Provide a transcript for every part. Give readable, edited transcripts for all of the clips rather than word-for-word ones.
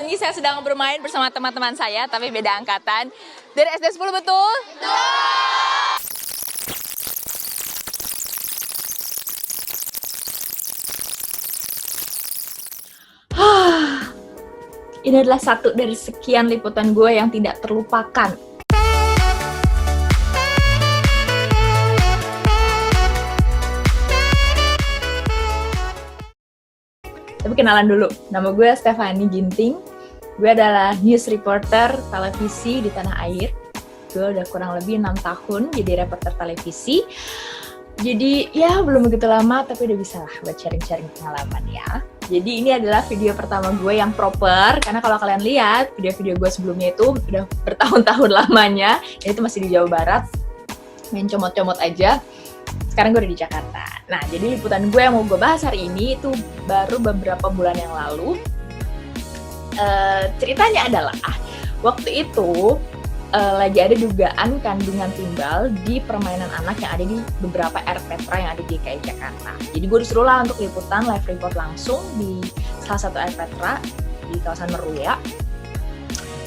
Saat ini saya sedang bermain bersama teman-teman saya, tapi beda angkatan. Dari SD 10, betul? Ini adalah satu dari sekian liputan gue yang tidak terlupakan. Tapi kenalan dulu, nama gue Stephanie Ginting. Gue adalah news reporter televisi di tanah air. Gue udah kurang lebih 6 tahun jadi reporter televisi. Jadi ya belum begitu lama, tapi udah bisa lah buat sharing-sharing pengalaman ya. Jadi ini adalah video pertama gue yang proper, karena kalau kalian lihat video-video gue sebelumnya itu udah bertahun-tahun lamanya, dan itu masih di Jawa Barat, main comot-comot aja. Sekarang gue udah di Jakarta. Nah, jadi liputan gue yang mau gue bahas hari ini itu baru beberapa bulan yang lalu. Ceritanya adalah, waktu itu lagi ada dugaan kandungan timbal di permainan anak yang ada di beberapa RPTRA yang ada di DKI Jakarta. Jadi gue disuruh lah untuk liputan live report langsung di salah satu RPTRA di kawasan Meruya.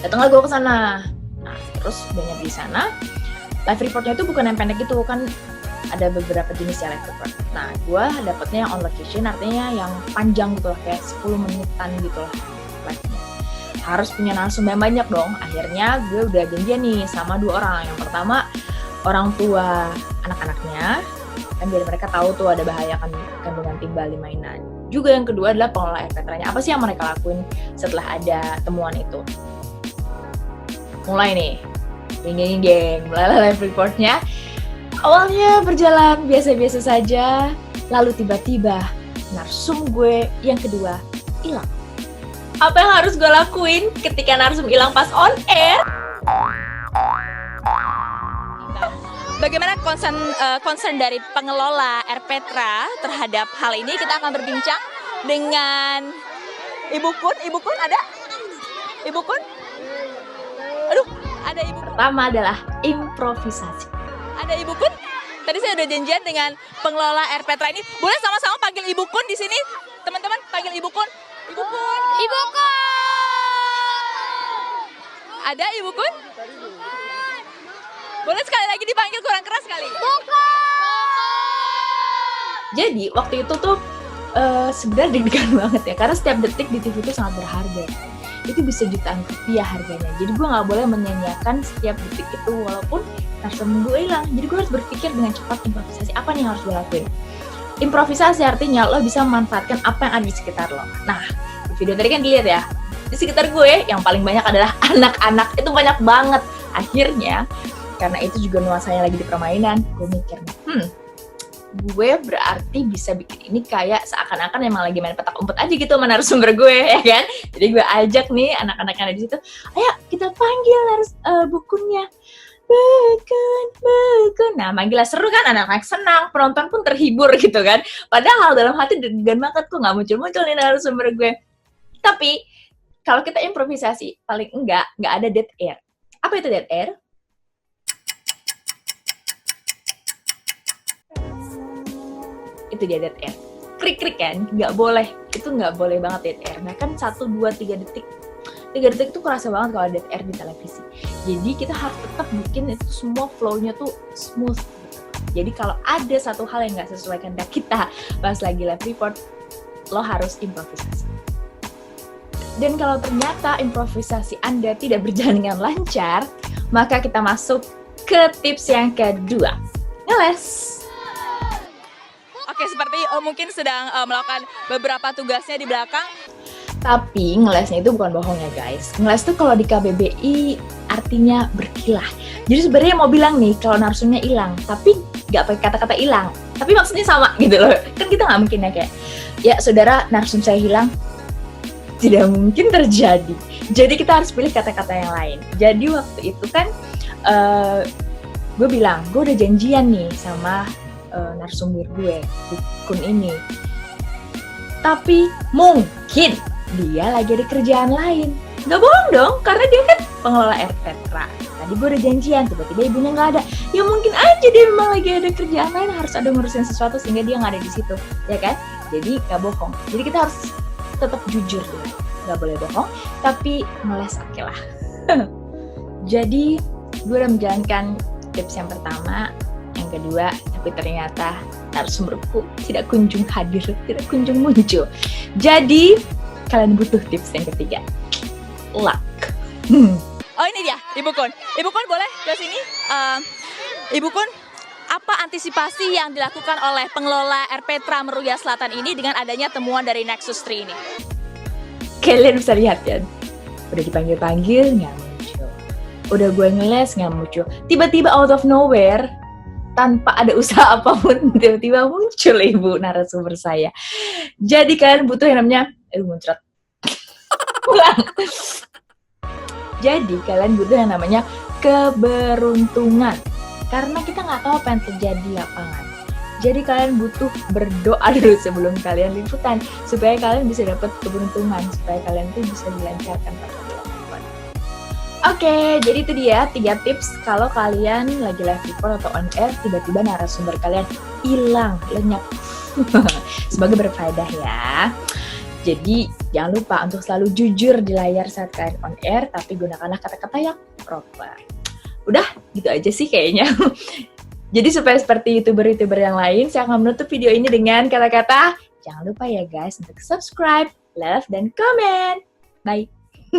Datanglah gue ke sana. Nah, terus udah nyampe di sana. Live reportnya itu bukan yang pendek gitu, kan ada beberapa jenis ya live report. Nah, gue dapetnya yang on location, artinya yang panjang gitu lah, kayak 10 menitan gitu lah live-nya. Harus punya narasumber yang banyak dong. Akhirnya gue udah janjian nih sama 2 orang. Yang pertama, orang tua anak-anaknya, kan biar mereka tahu tuh ada bahaya kandungan timbal di mainan. Juga yang kedua adalah pengelola RPTRA-nya. Apa sih yang mereka lakuin setelah ada temuan itu? Mulai nih, geng, mulai live report-nya. Awalnya berjalan biasa-biasa saja, lalu tiba-tiba narsum gue yang kedua hilang. Apa yang harus gue lakuin ketika narsum hilang pas on air? Bagaimana concern dari pengelola RPTRA terhadap hal ini? Kita akan berbincang dengan Ibu Kun ada? Ibu Kun? Aduh, ada Ibu Kun. Pertama adalah improvisasi. Ada Ibu Kun? Tadi saya udah janjian dengan pengelola RPTRA ini. Boleh sama-sama panggil Ibu Kun di sini? Teman-teman, panggil Ibu Kun. Ibu Kun. Ibu Kun. Ada Ibu Kun? Boleh sekali lagi dipanggil kurang keras kali. Ibu Kun. Jadi waktu itu tuh sebenarnya deg-degan banget ya, karena setiap detik di TV itu sangat berharga. Itu bisa jutaan rupiah harganya. Jadi gue nggak boleh menyanyiakan setiap detik itu walaupun narsum gue hilang. Jadi gue harus berpikir dengan cepat, improvisasi apa nih yang harus gue lakuin. Improvisasi artinya lo bisa memanfaatkan apa yang ada di sekitar lo. Nah, di video tadi kan dilihat ya, di sekitar gue yang paling banyak adalah anak-anak. Itu banyak banget. Akhirnya, karena itu juga nuansanya lagi di permainan, gue mikir, gue berarti bisa bikin ini kayak seakan-akan emang lagi main petak umpet aja gitu sama narasumber gue, ya kan? Jadi gue ajak nih anak-anak yang ada di situ, ayo kita panggil bukunya. Bukun. Nah, manggilnya seru kan, anak-anak senang, penonton pun terhibur gitu kan. Padahal dalam hati deg-degan banget, kok nggak muncul-muncul nih narasumber gue. Tapi, kalau kita improvisasi, paling nggak ada dead air. Apa itu dead air? Itu dia dead air. Krik-krik kan, nggak boleh. Itu nggak boleh banget dead air. Bahkan 1, 2, 3 detik. 3 detik itu kerasa banget kalau dead air di televisi. Jadi kita harus tetap bikin itu semua flow-nya tuh smooth gitu. Jadi kalau ada satu hal yang nggak sesuai kehendak kita pas lagi live report, lo harus improvisasi. Dan kalau ternyata improvisasi Anda tidak berjalan dengan lancar, maka kita masuk ke tips yang kedua. Ngeles. Oke, seperti mungkin sedang melakukan beberapa tugasnya di belakang. Tapi ngelesnya itu bukan bohong ya guys. Ngeles tuh kalau di KBBI artinya berkilah. Jadi sebenarnya mau bilang nih kalau narsumnya hilang, tapi nggak pakai kata-kata hilang. Tapi maksudnya sama gitu loh. Kan kita nggak mungkin ya kayak, ya saudara narsum saya hilang. Tidak mungkin terjadi. Jadi kita harus pilih kata-kata yang lain. Jadi waktu itu kan gue bilang, gue udah janjian nih sama narsumber gue, Kun ini. Tapi mungkin dia lagi ada kerjaan lain. Gak bohong dong, karena dia kan pengelola RPTRA. Tadi gue udah janjian, tiba-tiba ibunya gak ada. Ya mungkin aja dia memang lagi ada kerjaan lain, harus ada ngurusin sesuatu sehingga dia gak ada di situ, ya kan? Jadi gak bohong. Jadi kita harus tetap jujur dulu nggak boleh bohong, tapi ngeles oke lah. Jadi gue udah menjalankan tips yang pertama, yang kedua, tapi ternyata narasumberku tidak kunjung hadir, tidak kunjung muncul. Jadi kalian butuh tips yang ketiga, luck. Oh ini dia, Ibu Kun. Ibu Kun boleh ke sini? Ibu Kun, apa antisipasi yang dilakukan oleh pengelola RPTRA Meruya Selatan ini dengan adanya temuan dari Nexus 3 ini? Kalian bisa lihat kan, udah dipanggil-panggil nggak muncul, udah gue ngeles nggak muncul, tiba-tiba out of nowhere, tanpa ada usaha apapun, tiba-tiba muncul ibu narasumber saya. Jadi kalian butuh yang namanya, muncrat. Ulang. Jadi kalian butuh yang namanya keberuntungan. Karena kita nggak tahu apa yang terjadi di lapangan. Jadi kalian butuh berdoa dulu sebelum kalian liputan. Supaya kalian bisa dapat keberuntungan. Supaya kalian tuh bisa dilancarkan pada liputan. Oke, jadi itu dia 3 tips kalau kalian lagi live report atau on air, tiba-tiba narasumber kalian hilang, lenyap. Semoga berfaedah ya. Jadi jangan lupa untuk selalu jujur di layar saat kalian on air, tapi gunakanlah kata-kata yang proper. Udah, gitu aja sih kayaknya. Jadi supaya seperti YouTuber-YouTuber yang lain, saya akan menutup video ini dengan kata-kata, jangan lupa ya guys untuk subscribe, love, dan komen. Bye!